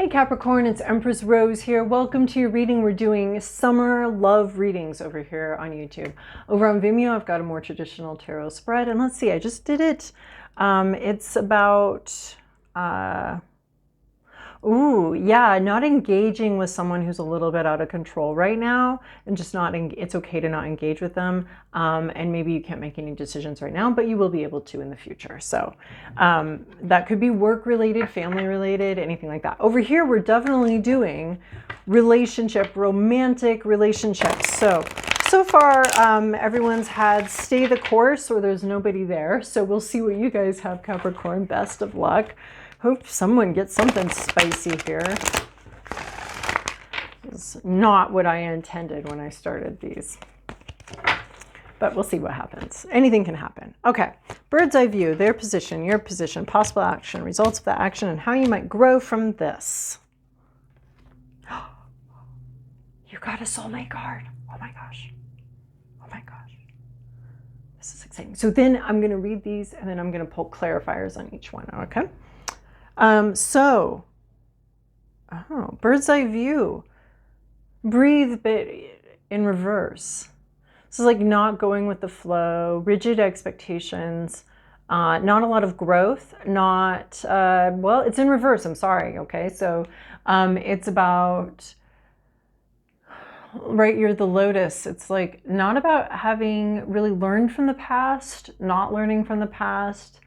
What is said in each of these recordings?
Hey Capricorn, it's Empress Rose here. Welcome to your reading. We're doing summer love readings over here on YouTube. Over on Vimeo, I've got a more traditional tarot spread. And let's see, I just did it. It's about, not engaging with someone who's a little bit out of control right now, and just not, it's okay to not engage with them. And maybe you can't make any decisions right now, but you will be able to in the future. So that could be work related, family related, anything like that. Over here, we're definitely doing romantic relationships. So far, everyone's had stay the course or there's nobody there. So we'll see what you guys have, Capricorn. Best of luck. Hope someone gets something spicy here. It's not what I intended when I started these. But we'll see what happens. Anything can happen. Okay. Bird's eye view, their position, your position, possible action, results of the action, and how you might grow from this. You got a soulmate card. Oh my gosh. Oh my gosh. This is exciting. So then I'm going to read these and then I'm going to pull clarifiers on each one. Okay. Bird's eye view. Breathe, but in reverse. This is like not going with the flow, rigid expectations, not a lot of growth, it's in reverse, I'm sorry, okay? So it's about, right, you're the lotus. It's like not about having really learned from the past, not learning from the past,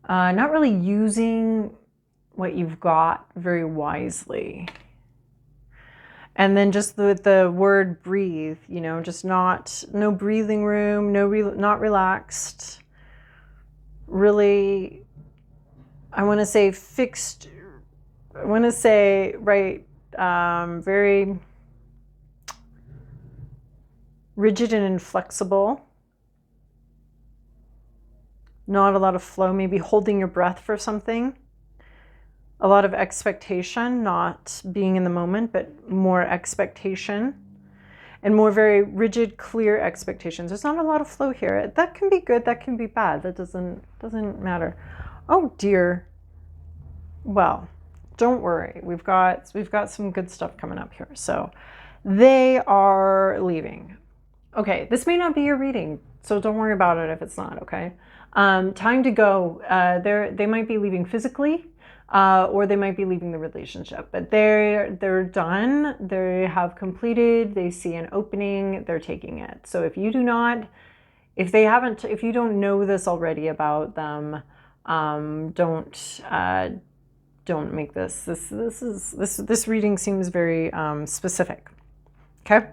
not really using what you've got very wisely. And then just the word breathe, you know, just no breathing room, not relaxed. Really, I want to say fixed, very rigid and inflexible. Not a lot of flow, maybe holding your breath for something. A lot of expectation, not being in the moment, but more expectation and more very rigid, clear expectations. There's not a lot of flow here. That can be good, that can be bad. That doesn't matter. Oh dear. Well, don't worry. We've got some good stuff coming up here. So they are leaving. Okay, this may not be your reading, so don't worry about it if it's not, okay? Time to go. They might be leaving physically. Or they might be leaving the relationship, but they're done. They have completed. They see an opening. They're taking it. So if you don't know this already about them, don't make this. This reading seems very specific. Okay,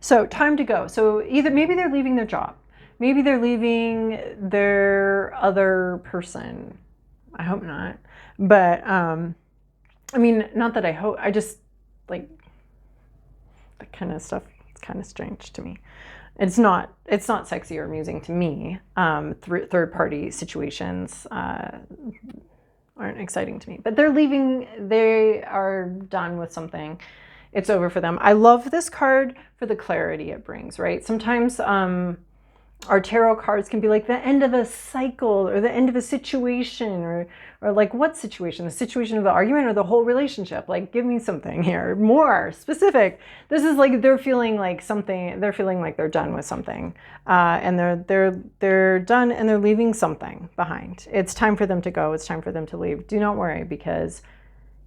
so time to go. So maybe they're leaving their job. Maybe they're leaving their other person. I hope not. But, I mean, not that I hope, I just, like, that kind of stuff, it's kind of strange to me. It's not sexy or amusing to me. Third-party situations aren't exciting to me. But they're leaving, they are done with something. It's over for them. I love this card for the clarity it brings, right? Sometimes, our tarot cards can be like the end of a cycle or the end of a situation or like what situation? The situation of the argument or the whole relationship? Like, give me something here, more specific. This is like they're feeling like something. They're feeling like they're done with something, and they're done and they're leaving something behind. It's time for them to go. It's time for them to leave. Do not worry, because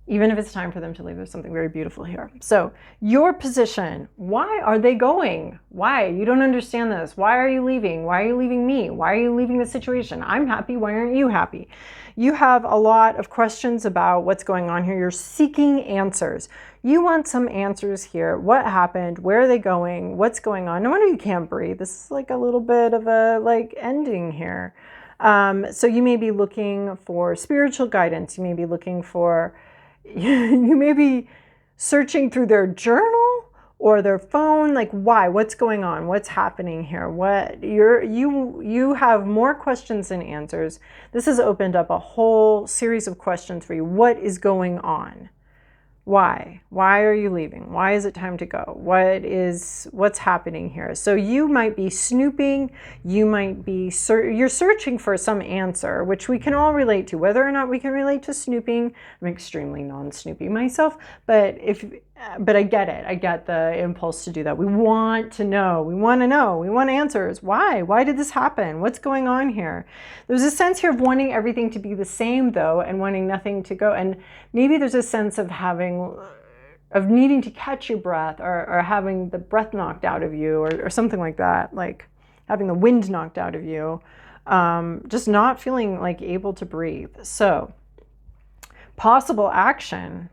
even if it's time for them to leave, there's something very beautiful here. So your position, why are they going? Why? You don't understand this. Why are you leaving? Why are you leaving me? Why are you leaving the situation? I'm happy. Why aren't you happy? You have a lot of questions about what's going on here. You're seeking answers. You want some answers here. What happened? Where are they going? What's going on? No wonder you can't breathe. This is like a little bit of a ending here. So you may be looking for spiritual guidance. You may be looking for you may be searching through their journal or their phone, like why, what's going on, what's happening here, you have more questions than answers. This has opened up a whole series of questions for you. What is going on? Why? Why are you leaving? Why is it time to go? What's happening here? So you might be snooping. You might be, you're searching for some answer, which we can all relate to. Whether or not we can relate to snooping, I'm extremely non-snoopy myself, but I get it. I get the impulse to do that. We want to know. We want to know. We want answers. Why? Why did this happen? What's going on here? There's a sense here of wanting everything to be the same, though, and wanting nothing to go. And maybe there's a sense of needing to catch your breath, or having the breath knocked out of you, or something like that, like having the wind knocked out of you, just not feeling like able to breathe. So possible action.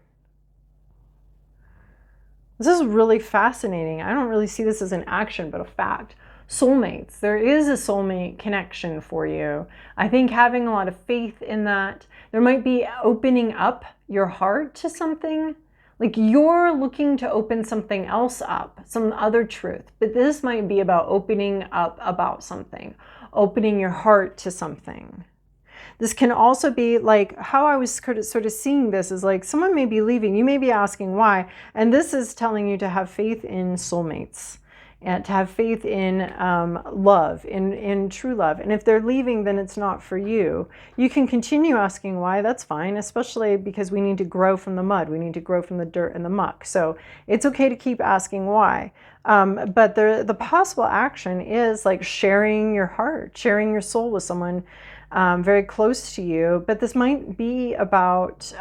This is really fascinating. I don't really see this as an action, but a fact. Soulmates. There is a soulmate connection for you. I think having a lot of faith in that. There might be opening up your heart to something. Like you're looking to open something else up, some other truth. But this might be about opening up about something, opening your heart to something. This can also be like how I was sort of seeing this is like someone may be leaving. You may be asking why. And this is telling you to have faith in soulmates and to have faith in love, in true love. And if they're leaving, then it's not for you. You can continue asking why. That's fine, especially because we need to grow from the mud. We need to grow from the dirt and the muck. So it's okay to keep asking why. But the possible action is like sharing your heart, sharing your soul with someone very close to you. But this might be about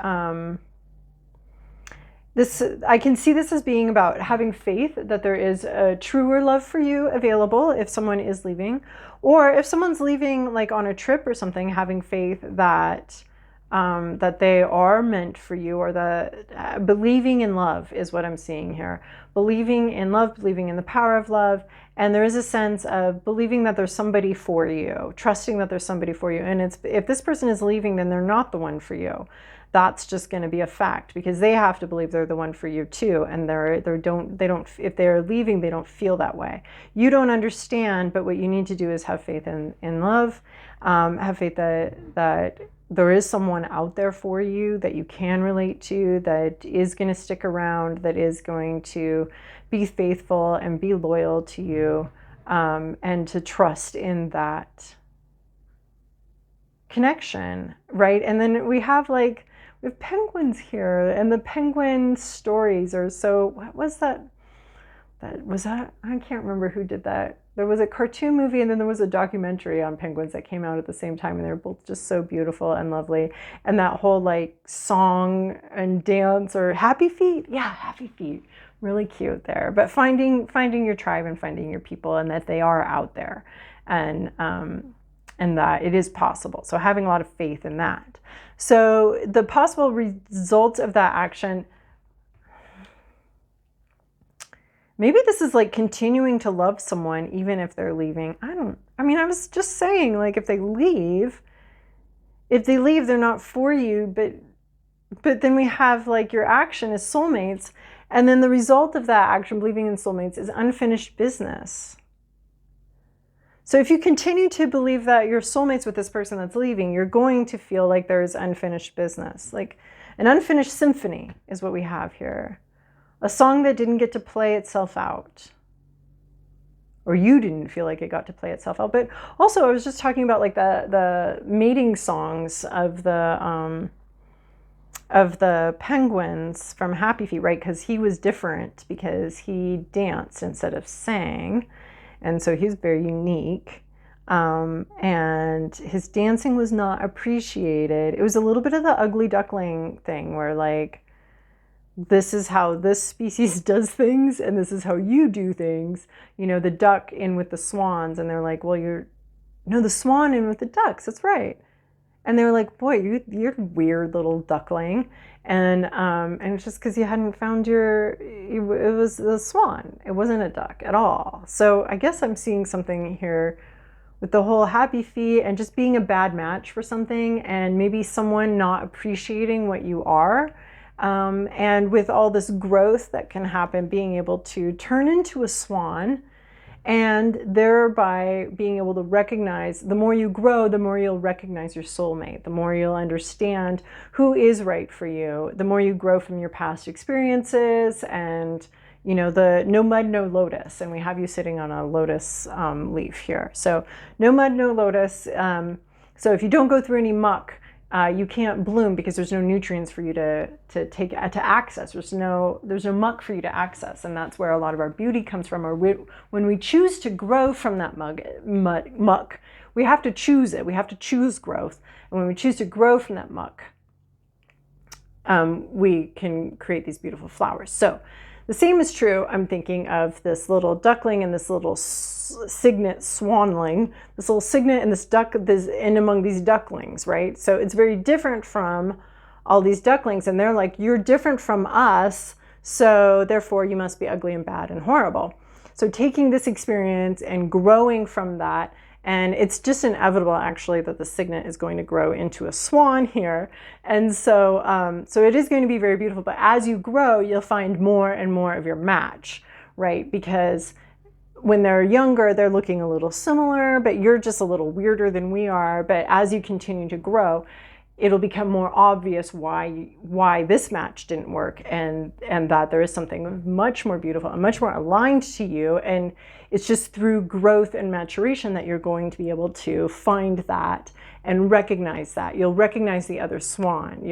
I can see this as being about having faith that there is a truer love for you available if someone is leaving, or if someone's leaving like on a trip or something, having faith that that they are meant for you, or that believing in love is what I'm seeing here. Believing in love, believing in the power of love. And there is a sense of believing that there's somebody for you, trusting that there's somebody for you. And if this person is leaving, then they're not the one for you. That's just going to be a fact, because they have to believe they're the one for you too. And if they're leaving, they don't feel that way. You don't understand, but what you need to do is have faith in love, have faith that there is someone out there for you that you can relate to, that is going to stick around, that is going to be faithful and be loyal to you, and to trust in that connection, right? And then we have penguins here, and the penguin stories are so, what was that? I can't remember who did that. There was a cartoon movie, and then there was a documentary on penguins that came out at the same time, and they were both just so beautiful and lovely. And that whole like song and dance, or Happy Feet, yeah, Happy Feet, really cute there. But finding your tribe and finding your people, and that they are out there, and that it is possible. So having a lot of faith in that. So the possible results of that action, maybe this is like continuing to love someone even if they're leaving. I was just saying, like, if they leave, they're not for you, but then we have like your action is soulmates, and then the result of that action, believing in soulmates, is unfinished business. So if you continue to believe that you're soulmates with this person that's leaving, you're going to feel like there's unfinished business. Like an unfinished symphony is what we have here. A song that didn't get to play itself out. Or you didn't feel like it got to play itself out. But also I was just talking about like the mating songs of the penguins from Happy Feet, right? Because he was different, because he danced instead of sang. And so he's very unique, and his dancing was not appreciated. It was a little bit of the ugly duckling thing, where like, this is how this species does things, and this is how you do things. You know, the duck in with the swans, and they're like, well, the swan in with the ducks, that's right. And they were like, boy, you're a weird little duckling. And it's just because you hadn't found it was the swan. It wasn't a duck at all. So I guess I'm seeing something here with the whole Happy Feet and just being a bad match for something, and maybe someone not appreciating what you are. And with all this growth that can happen, being able to turn into a swan and thereby being able to recognize, the more you grow, the more you'll recognize your soulmate, the more you'll understand who is right for you, the more you grow from your past experiences, and you know, the no mud, no lotus. And we have you sitting on a lotus leaf here. So no mud, no lotus. So if you don't go through any muck, you can't bloom because there's no nutrients for you to access. There's no muck for you to access, and that's where a lot of our beauty comes from. Or when we choose to grow from that muck, we have to choose it. We have to choose growth, and when we choose to grow from that muck, we can create these beautiful flowers. So the same is true, I'm thinking of this little duckling and this little cygnet swanling, this little cygnet and this duck, in among these ducklings, right? So it's very different from all these ducklings, and they're like, you're different from us, so therefore you must be ugly and bad and horrible. So taking this experience and growing from that, and it's just inevitable, actually, that the cygnet is going to grow into a swan here. And so, so it is going to be very beautiful. But as you grow, you'll find more and more of your match, right? Because when they're younger, they're looking a little similar, but you're just a little weirder than we are. But as you continue to grow, it'll become more obvious why this match didn't work, and that there is something much more beautiful and much more aligned to you. And it's just through growth and maturation that you're going to be able to find that and recognize that. You'll recognize the other swan.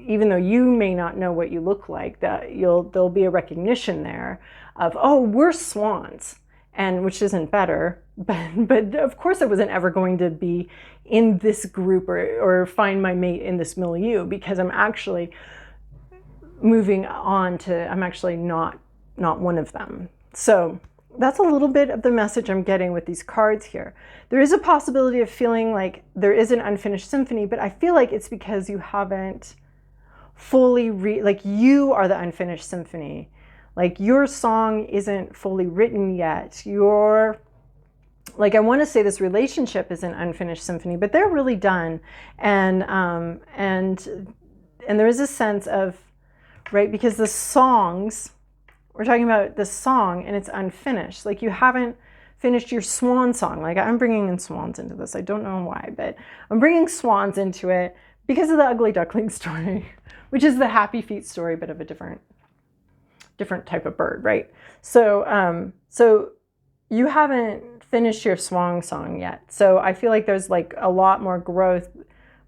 Even though you may not know what you look like, there'll be a recognition there of, oh, we're swans, and which isn't better. But of course I wasn't ever going to be in this group or find my mate in this milieu, because I'm actually moving on to, I'm actually not one of them. So that's a little bit of the message I'm getting with these cards here. There is a possibility of feeling like there is an unfinished symphony, but I feel like it's because you haven't fully like you are the unfinished symphony. Like your song isn't fully written yet. Like, I want to say this relationship is an unfinished symphony, but they're really done. And there is a sense of, right, because the songs, we're talking about the song and it's unfinished. Like, you haven't finished your swan song. Like, I'm bringing in swans into this. I don't know why, but I'm bringing swans into it because of the ugly duckling story, which is the happy feet story, but of a different type of bird, right? So, so you haven't finished your swan song yet. So I feel like there's like a lot more growth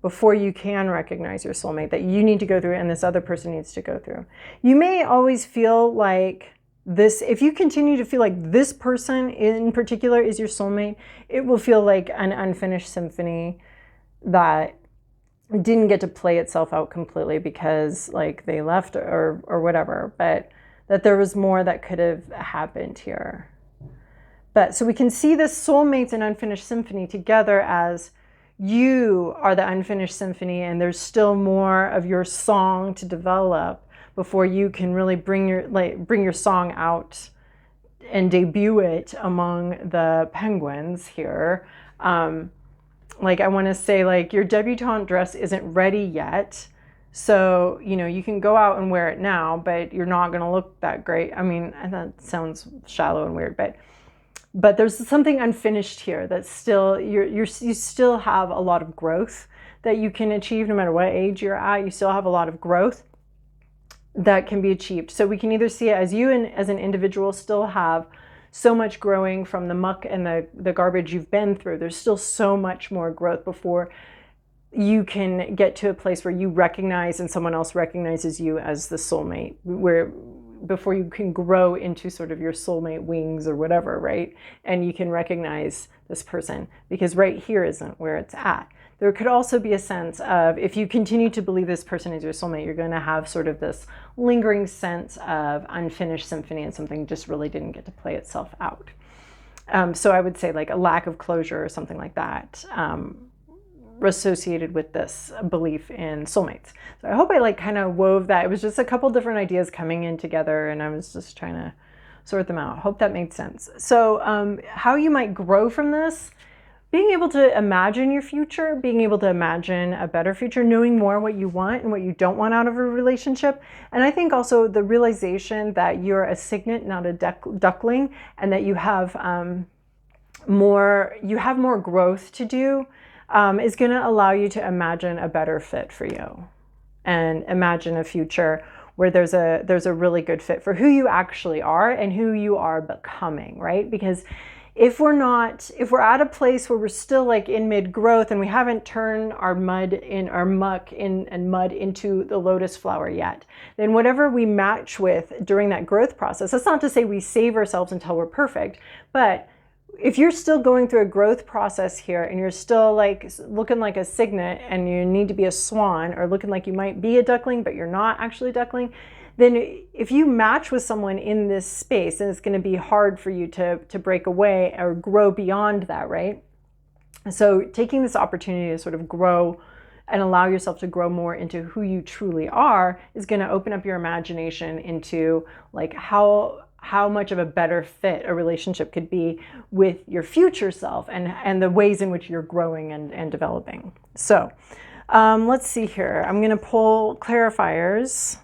before you can recognize your soulmate that you need to go through and this other person needs to go through. You may always feel like this, if you continue to feel like this person in particular is your soulmate, it will feel like an unfinished symphony that didn't get to play itself out completely because like they left or whatever, but that there was more that could have happened here. But so we can see this soulmates and unfinished symphony together as you are the unfinished symphony, and there's still more of your song to develop before you can really bring your song out and debut it among the penguins here. Like, I want to say, like, your debutante dress isn't ready yet. So, you know, you can go out and wear it now, but you're not going to look that great. I mean, that sounds shallow and weird, but there's something unfinished here that's still, you still have a lot of growth that you can achieve no matter what age you're at. You still have a lot of growth that can be achieved. So we can either see it as you and as an individual still have so much growing from the muck and the garbage you've been through. There's still so much more growth before you can get to a place where you recognize and someone else recognizes you as the soulmate, before you can grow into sort of your soulmate wings or whatever, right? And you can recognize this person, because right here isn't where it's at. There could also be a sense of, if you continue to believe this person is your soulmate, you're going to have sort of this lingering sense of unfinished symphony and something just really didn't get to play itself out. So I would say like a lack of closure or something like that, associated with this belief in soulmates. So I hope I like kind of wove that. It was just a couple different ideas coming in together and I was just trying to sort them out. Hope that made sense. So how you might grow from this being able to imagine your future, being able to imagine a better future, knowing more what you want and what you don't want out of a relationship. And I think also the realization that you're a cygnet, not a duckling, and that you have more growth to do is going to allow you to imagine a better fit for you and imagine a future where there's a really good fit for who you actually are and who you are becoming, right? Because if we're at a place where we're still like in mid growth and we haven't turned our muck into the lotus flower yet, then whatever we match with during that growth process, that's not to say we save ourselves until we're perfect, but if you're still going through a growth process here and you're still like looking like a cygnet and you need to be a swan, or looking like you might be a duckling but you're not actually a duckling, then if you match with someone in this space, then it's going to be hard for you to break away or grow beyond that, right? So taking this opportunity to sort of grow and allow yourself to grow more into who you truly are is going to open up your imagination into like how much of a better fit a relationship could be with your future self and the ways in which you're growing and developing. So let's see here. I'm going to pull clarifiers.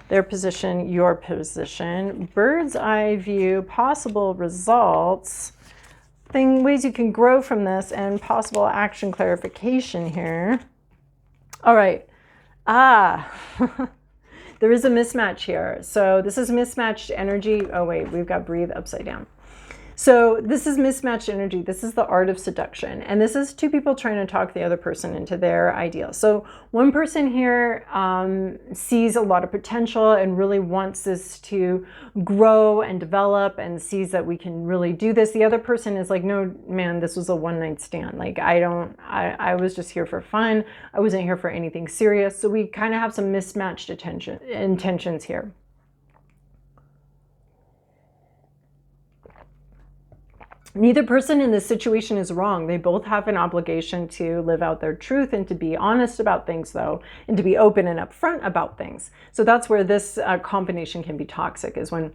Their position, your position, bird's eye view, possible results, ways you can grow from this, and possible action clarification here. All right. There is a mismatch here. So this is mismatched energy. Oh wait, we've got breathe upside down. So this is mismatched energy. This is the art of seduction. And this is two people trying to talk the other person into their ideal. So one person here sees a lot of potential and really wants this to grow and develop and sees that we can really do this. The other person is like, no, man, this was a one-night stand. Like, I was just here for fun. I wasn't here for anything serious. So we kind of have some mismatched intentions here. Neither person in this situation is wrong. They both have an obligation to live out their truth and to be honest about things, though, and to be open and upfront about things. So that's where this combination can be toxic, is when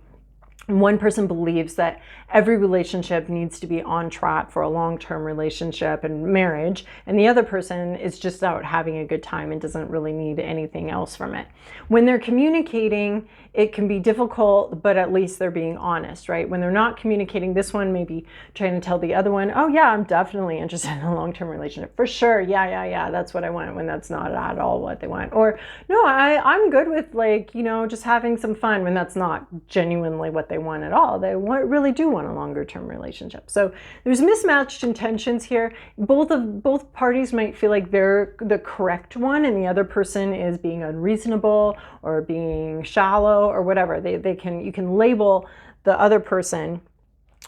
one person believes that every relationship needs to be on track for a long-term relationship and marriage, and the other person is just out having a good time and doesn't really need anything else from it. When they're communicating, it can be difficult, but at least they're being honest, right? When they're not communicating, this one may be trying to tell the other one, oh yeah, I'm definitely interested in a long-term relationship. For sure, yeah, that's what I want, when that's not at all what they want. Or, no, I'm good with, like, you know, just having some fun, when that's not genuinely what they want at all. They really do want a longer term relationship. So there's mismatched intentions here. Both parties might feel like they're the correct one and the other person is being unreasonable or being shallow or whatever. You can label the other person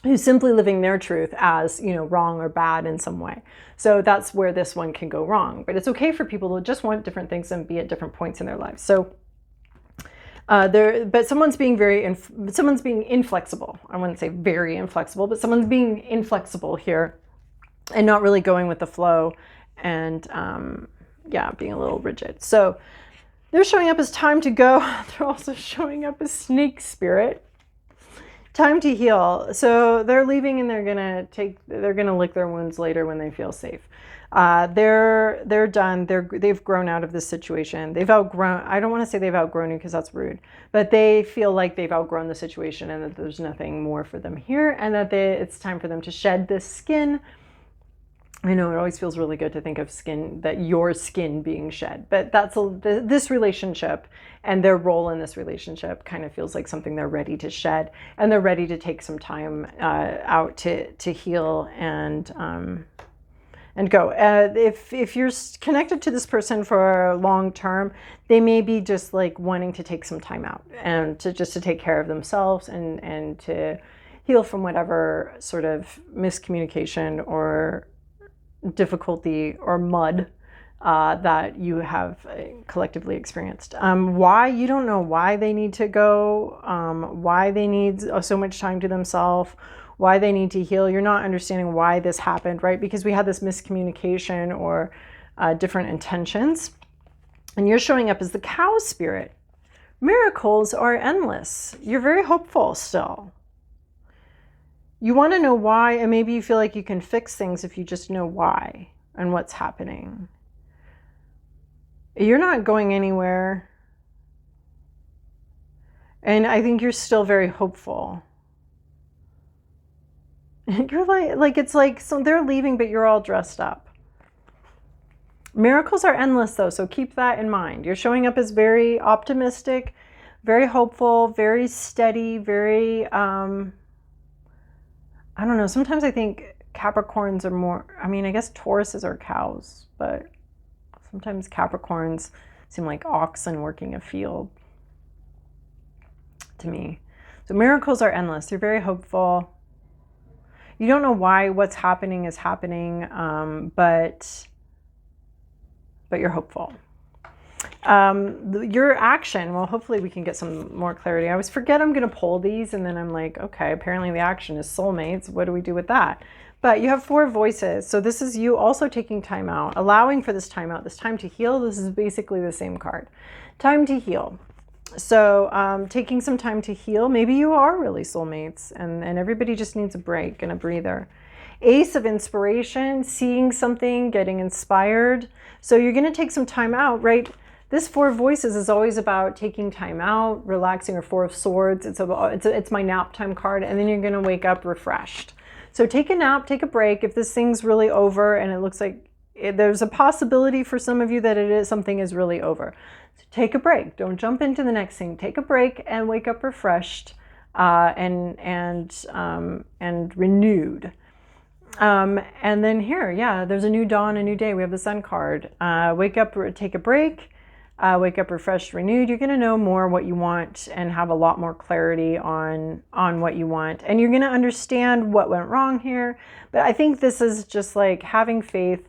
who's simply living their truth as, you know, wrong or bad in some way. So that's where this one can go wrong. But it's okay for people to just want different things and be at different points in their lives. So but someone's being inflexible. I wouldn't say very inflexible, but someone's being inflexible here and not really going with the flow and being a little rigid. So they're showing up as time to go. They're also showing up as snake spirit. Time to heal. So they're leaving and they're gonna lick their wounds later when they feel safe. They're done. They've grown out of this situation. They've outgrown, I don't want to say they've outgrown you because that's rude, but they feel like they've outgrown the situation and that there's nothing more for them here, and that it's time for them to shed this skin. I know it always feels really good to think of your skin being shed, but this relationship and their role in this relationship kind of feels like something they're ready to shed, and they're ready to take some time out to heal and go. If you're connected to this person for long term, they may be just like wanting to take some time out and to take care of themselves and to heal from whatever sort of miscommunication or difficulty or mud that you have collectively experienced. Why? You don't know why they need to go, why they need so much time to themselves, why they need to heal. You're not understanding why this happened, right? Because we had this miscommunication or different intentions. And you're showing up as the cow spirit. Miracles are endless. You're very hopeful still. You want to know why, and maybe you feel like you can fix things if you just know why and what's happening. You're not going anywhere. And I think you're still very hopeful. You're like it's like, so they're leaving, but you're all dressed up. Miracles are endless though, so keep that in mind. You're showing up as very optimistic, very hopeful, very steady, very, I don't know, sometimes I think Capricorns are more, I mean, I guess Tauruses are cows, but sometimes Capricorns seem like oxen working a field to me. So miracles are endless. You're very hopeful. You don't know why what's happening is happening, but you're hopeful. Your action, well, hopefully we can get some more clarity. I always forget I'm going to pull these, and then I'm like, okay, apparently the action is soulmates. What do we do with that? But you have 4 voices. So this is you also taking time out, allowing for this time out, this time to heal. This is basically the same card. Time to heal. So taking some time to heal. Maybe you are really soulmates, and everybody just needs a break and a breather. Ace of inspiration, seeing something, getting inspired. So you're going to take some time out, right? This 4 voices is always about taking time out, relaxing, or 4 of swords. It's my nap time card, and then you're going to wake up refreshed. So take a nap, take a break. If this thing's really over, and it looks like there's a possibility for some of you that something is really over. So take a break. Don't jump into the next thing. Take a break and wake up refreshed and renewed. And then here, yeah, there's a new dawn, a new day. We have the Sun card. Wake up, take a break, wake up refreshed, renewed. You're going to know more what you want and have a lot more clarity on what you want. And you're going to understand what went wrong here. But I think this is just like having faith,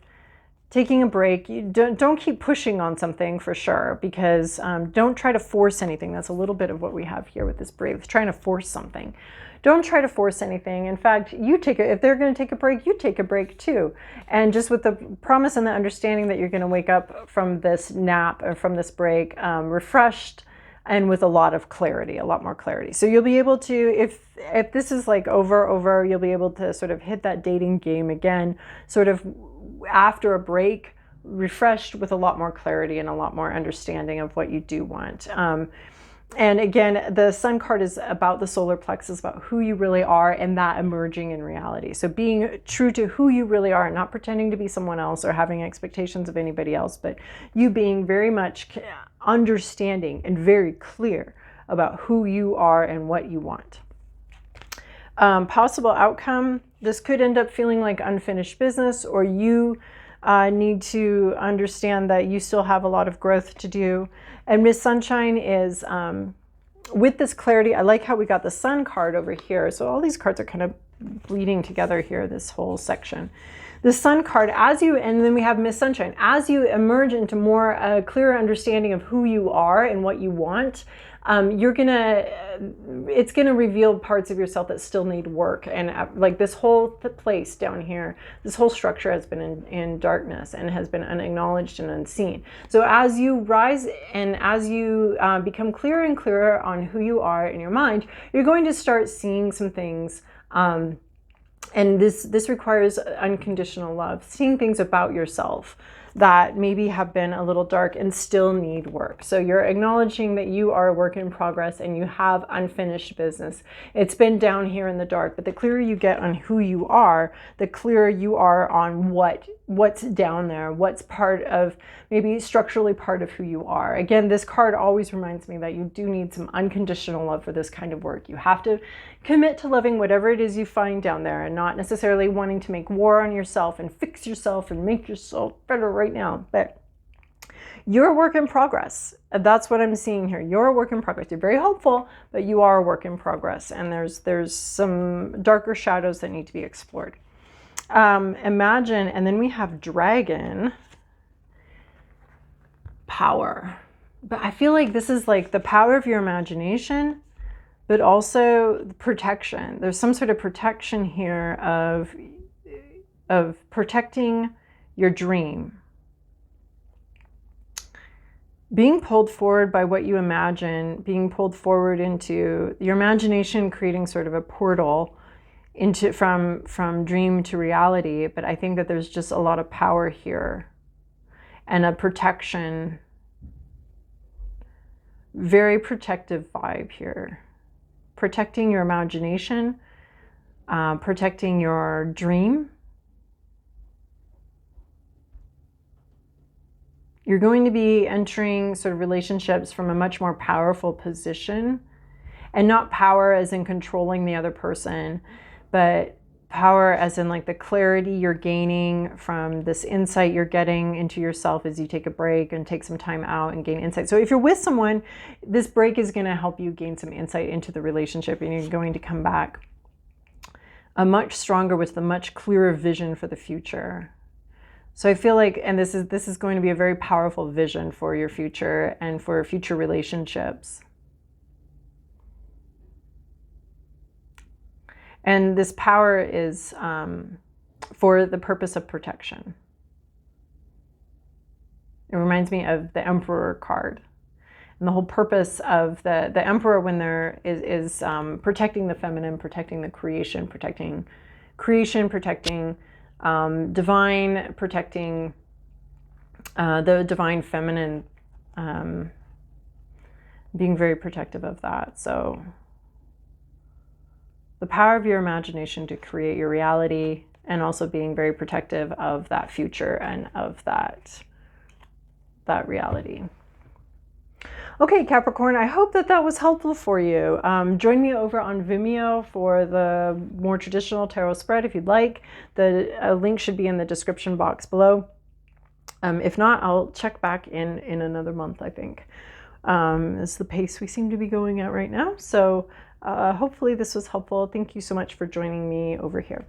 taking a break. You don't keep pushing on something for sure, because don't try to force anything. That's a little bit of what we have here with this brave, trying to force something. Don't try to force anything. In fact, if they're going to take a break, you take a break too. And just with the promise and the understanding that you're going to wake up from this nap or from this break refreshed and with a lot of clarity, a lot more clarity. So you'll be able to, if this is like over, you'll be able to sort of hit that dating game again, sort of after a break, refreshed with a lot more clarity and a lot more understanding of what you do want. And again, the Sun card is about the solar plexus, about who you really are and that emerging in reality. So being true to who you really are, not pretending to be someone else or having expectations of anybody else, but you being very much understanding and very clear about who you are and what you want. Possible outcome, this could end up feeling like unfinished business, or you need to understand that you still have a lot of growth to do. And Miss Sunshine is, with this clarity, I like how we got the Sun card over here. So all these cards are kind of bleeding together here, this whole section. The Sun card, and then we have Miss Sunshine. As you emerge into more clearer understanding of who you are and what you want, it's gonna reveal parts of yourself that still need work. And like this whole place down here, this whole structure has been in darkness and has been unacknowledged and unseen. So as you rise and as you become clearer and clearer on who you are in your mind, you're going to start seeing some things. And this requires unconditional love, seeing things about yourself that maybe have been a little dark and still need work. So you're acknowledging that you are a work in progress and you have unfinished business. It's been down here in the dark, but the clearer you get on who you are, the clearer you are on what's down there, what's part of, maybe structurally part of who you are. Again, this card always reminds me that you do need some unconditional love for this kind of work. You have to commit to loving whatever it is you find down there and not necessarily wanting to make war on yourself and fix yourself and make yourself better right now. But you're a work in progress. That's what I'm seeing here. You're a work in progress. You're very hopeful, but you are a work in progress. And there's some darker shadows that need to be explored. Imagine, and then we have dragon, power. But I feel like this is like the power of your imagination, but also protection. There's some sort of protection here of protecting your dream. Being pulled forward by what you imagine, being pulled forward into your imagination, creating sort of a portal from dream to reality. But I think that there's just a lot of power here and a protection, very protective vibe here. Protecting your imagination, protecting your dream. You're going to be entering sort of relationships from a much more powerful position, and not power as in controlling the other person, but power as in like the clarity you're gaining from this insight you're getting into yourself as you take a break and take some time out and gain insight. So if you're with someone, this break is going to help you gain some insight into the relationship, and you're going to come back a much stronger with a much clearer vision for the future. So I feel like, and this is going to be a very powerful vision for your future and for future relationships. And this power is for the purpose of protection. It reminds me of the Emperor card. And the whole purpose of the Emperor when there is protecting the feminine, protecting the creation, protecting divine, protecting the divine feminine, being very protective of that. So the power of your imagination to create your reality, and also being very protective of that future and of that reality. Okay, Capricorn, I hope that was helpful for you. Join me over on Vimeo for the more traditional tarot spread if you'd like. The link should be in the description box below. If not, I'll check back in another month, I think. Is the pace we seem to be going at right now. So hopefully this was helpful. Thank you so much for joining me over here.